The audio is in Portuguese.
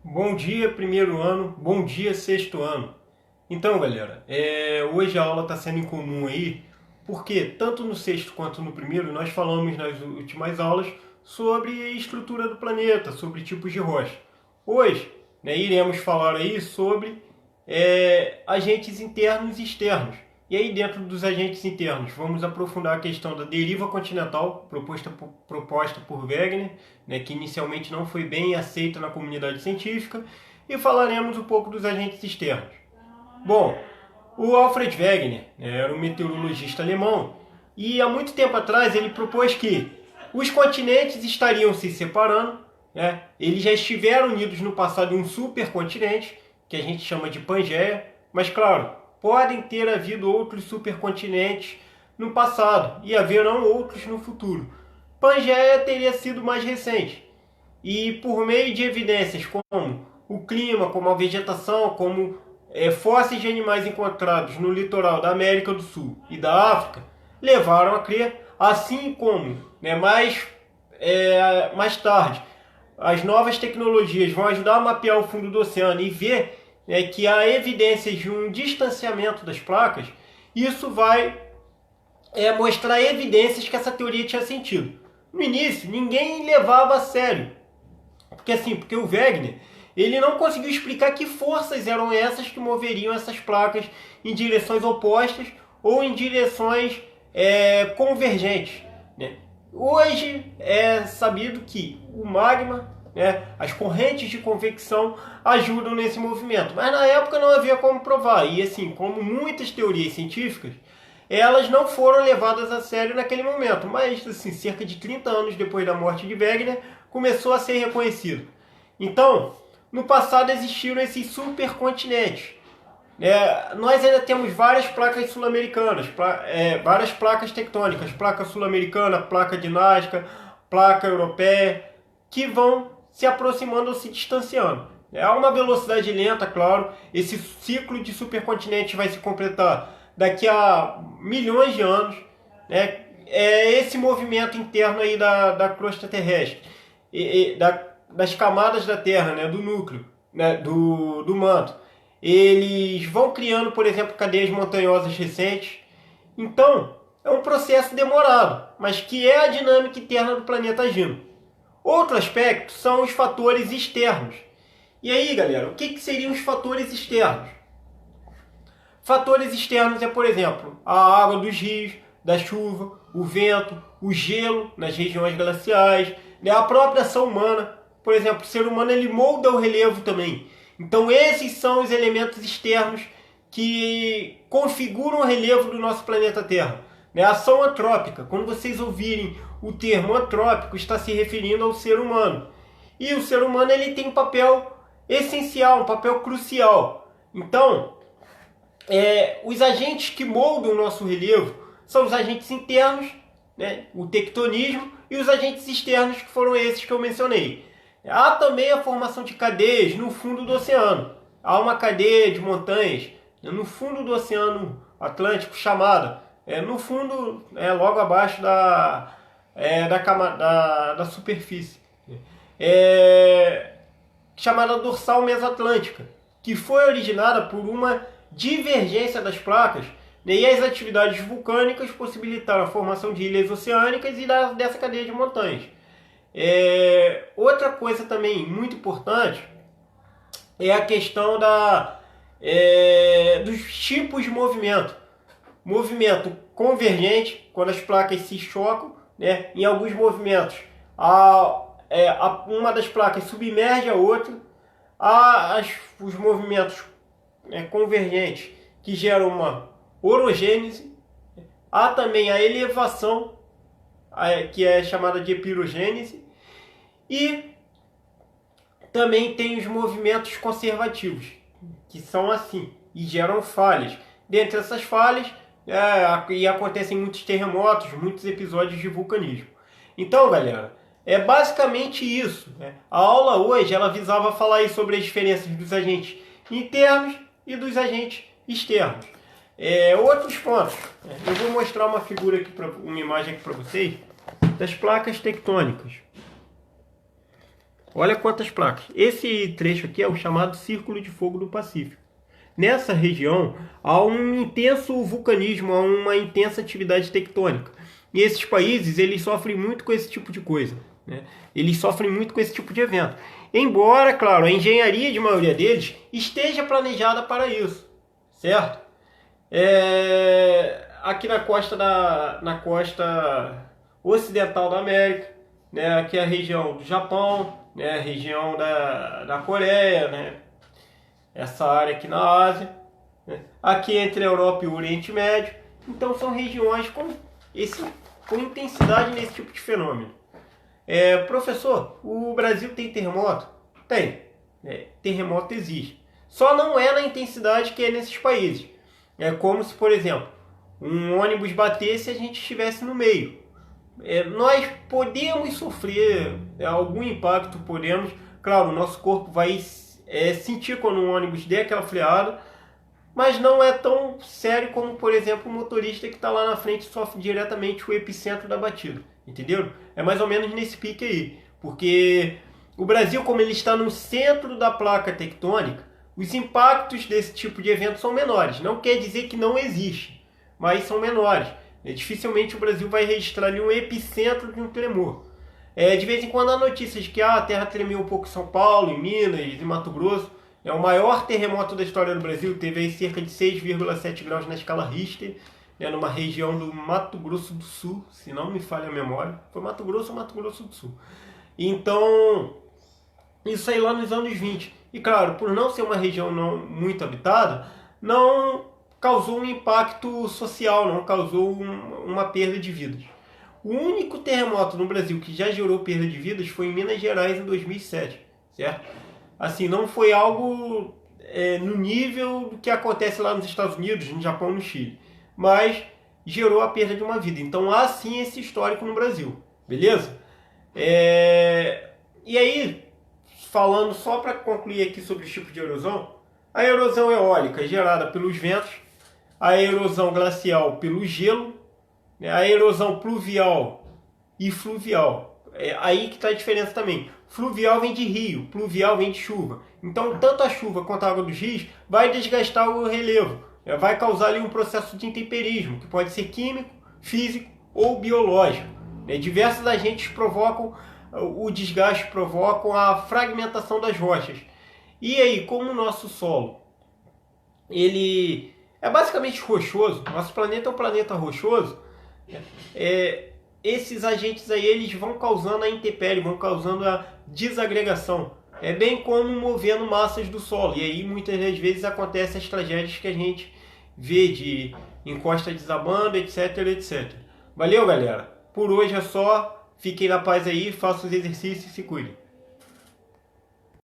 Bom dia, primeiro ano. Bom dia, sexto ano. Então, galera, hoje a aula está sendo em comum aí, porque tanto no sexto quanto no primeiro nós falamos nas últimas aulas sobre a estrutura do planeta, sobre tipos de rocha. Hoje, né, iremos falar aí sobre agentes internos e externos. E aí, dentro dos agentes internos, vamos aprofundar a questão da deriva continental, proposta por Wegener, né, que inicialmente não foi bem aceita na comunidade científica, e falaremos um pouco dos agentes externos. Bom, o Alfred Wegener, né, era um meteorologista alemão, e há muito tempo atrás ele propôs que os continentes estariam se separando, né, eles já estiveram unidos no passado em um supercontinente, que a gente chama de Pangeia, mas claro, podem ter havido outros supercontinentes no passado e haverão outros no futuro. Pangeia teria sido mais recente e por meio de evidências como o clima, como a vegetação, como fósseis de animais encontrados no litoral da América do Sul e da África, levaram a crer, assim como mais tarde as novas tecnologias vão ajudar a mapear o fundo do oceano e ver que há evidências de um distanciamento das placas, isso vai mostrar evidências que essa teoria tinha sentido. No início, ninguém levava a sério, porque o Wegener ele não conseguiu explicar que forças eram essas que moveriam essas placas em direções opostas ou em direções convergentes. Né? Hoje é sabido que o magma, as correntes de convecção ajudam nesse movimento, mas na época não havia como provar. E assim, como muitas teorias científicas, elas não foram levadas a sério naquele momento, mas assim, cerca de 30 anos depois da morte de Wegener, começou a ser reconhecido. Então, no passado existiram esses supercontinentes. Nós ainda temos várias placas sul-americanas, várias placas tectônicas, placa sul-americana, placa de Nazca, placa europeia, que vão se aproximando ou se distanciando. A uma velocidade lenta, claro, esse ciclo de supercontinentes vai se completar daqui a milhões de anos. Né? É esse movimento interno aí da crosta terrestre, das camadas da Terra, né? Do núcleo, né? do manto. Eles vão criando, por exemplo, cadeias montanhosas recentes. Então, é um processo demorado, mas que é a dinâmica interna do planeta agindo. Outro aspecto são os fatores externos. E aí, galera, o que seriam os fatores externos? Fatores externos por exemplo, a água dos rios, da chuva, o vento, o gelo nas regiões glaciais, né? A própria ação humana. Por exemplo, o ser humano ele molda o relevo também. Então esses são os elementos externos que configuram o relevo do nosso planeta Terra. A ação antrópica, quando vocês ouvirem o termo antrópico, está se referindo ao ser humano. E o ser humano ele tem um papel essencial, um papel crucial. Então, os agentes que moldam o nosso relevo são os agentes internos, né, o tectonismo, e os agentes externos, que foram esses que eu mencionei. Há também a formação de cadeias no fundo do oceano. Há uma cadeia de montanhas no fundo do Oceano Atlântico chamada, no fundo, logo abaixo da superfície, chamada dorsal mesoatlântica, que foi originada por uma divergência das placas, né, e as atividades vulcânicas possibilitaram a formação de ilhas oceânicas e dessa cadeia de montanhas. Outra coisa também muito importante é a questão dos tipos de movimento. Movimento convergente, quando as placas se chocam, né, em alguns movimentos uma das placas submerge a outra. Há os movimentos convergentes que geram uma orogênese. Há também a elevação, que é chamada de epirogênese. E também tem os movimentos conservativos, que são assim, e geram falhas. Dentre essas falhas, e acontecem muitos terremotos, muitos episódios de vulcanismo. Então, galera, é basicamente isso. Né? A aula hoje ela visava falar aí sobre as diferenças dos agentes internos e dos agentes externos. Outros pontos. Eu vou mostrar uma figura aqui, uma imagem aqui para vocês das placas tectônicas. Olha quantas placas. Esse trecho aqui é o chamado Círculo de Fogo do Pacífico. Nessa região há um intenso vulcanismo, há uma intensa atividade tectônica. E esses países, eles sofrem muito com esse tipo de coisa, né? Eles sofrem muito com esse tipo de evento. Embora, claro, a engenharia de maioria deles esteja planejada para isso, certo? Aqui na costa ocidental da América, né? Aqui é a região do Japão, né? A região da Coreia, né? Essa área aqui na Ásia, né? Aqui entre a Europa e o Oriente Médio. Então são regiões com intensidade nesse tipo de fenômeno. Professor, o Brasil tem terremoto? Tem. Terremoto existe. Só não é na intensidade que é nesses países. É como se, por exemplo, um ônibus batesse e a gente estivesse no meio. Nós podemos sofrer algum impacto, podemos. Claro, o nosso corpo vai sentir quando um ônibus der aquela freada, mas não é tão sério como, por exemplo, o motorista que está lá na frente sofre diretamente o epicentro da batida. Entenderam? É mais ou menos nesse pique aí. Porque o Brasil, como ele está no centro da placa tectônica, os impactos desse tipo de evento são menores. Não quer dizer que não existe, mas são menores. Dificilmente o Brasil vai registrar ali um epicentro de um tremor. De vez em quando há notícias de que a terra tremeu um pouco em São Paulo, em Minas, em Mato Grosso. O maior terremoto da história do Brasil, teve aí cerca de 6,7 graus na escala Richter, numa região do Mato Grosso do Sul, se não me falha a memória. Foi Mato Grosso ou Mato Grosso do Sul. Então, isso aí lá nos anos 20. E claro, por não ser uma região muito habitada, não causou um impacto social, não causou uma perda de vidas. O único terremoto no Brasil que já gerou perda de vidas foi em Minas Gerais em 2007, certo? Assim, não foi algo no nível do que acontece lá nos Estados Unidos, no Japão, no Chile, mas gerou a perda de uma vida. Então há sim esse histórico no Brasil, beleza? E aí, falando só para concluir aqui sobre os tipos de erosão, a erosão eólica é gerada pelos ventos, a erosão glacial pelo gelo, a erosão pluvial e fluvial. Aí que está a diferença também. Fluvial vem de rio, pluvial vem de chuva. Então, tanto a chuva quanto a água dos rios vai desgastar o relevo, vai causar ali um processo de intemperismo, que pode ser químico, físico ou biológico. Diversos agentes provocam o desgaste, provocam a fragmentação das rochas. E aí, como o nosso solo ele é basicamente rochoso, nosso planeta é um planeta rochoso, esses agentes aí eles vão causando a intempérie, vão causando a desagregação. É bem como movendo massas do solo. E aí muitas das vezes acontecem as tragédias que a gente vê de encosta desabando, etc, etc. Valeu, galera. Por hoje é só. Fiquem na paz aí, façam os exercícios e se cuidem.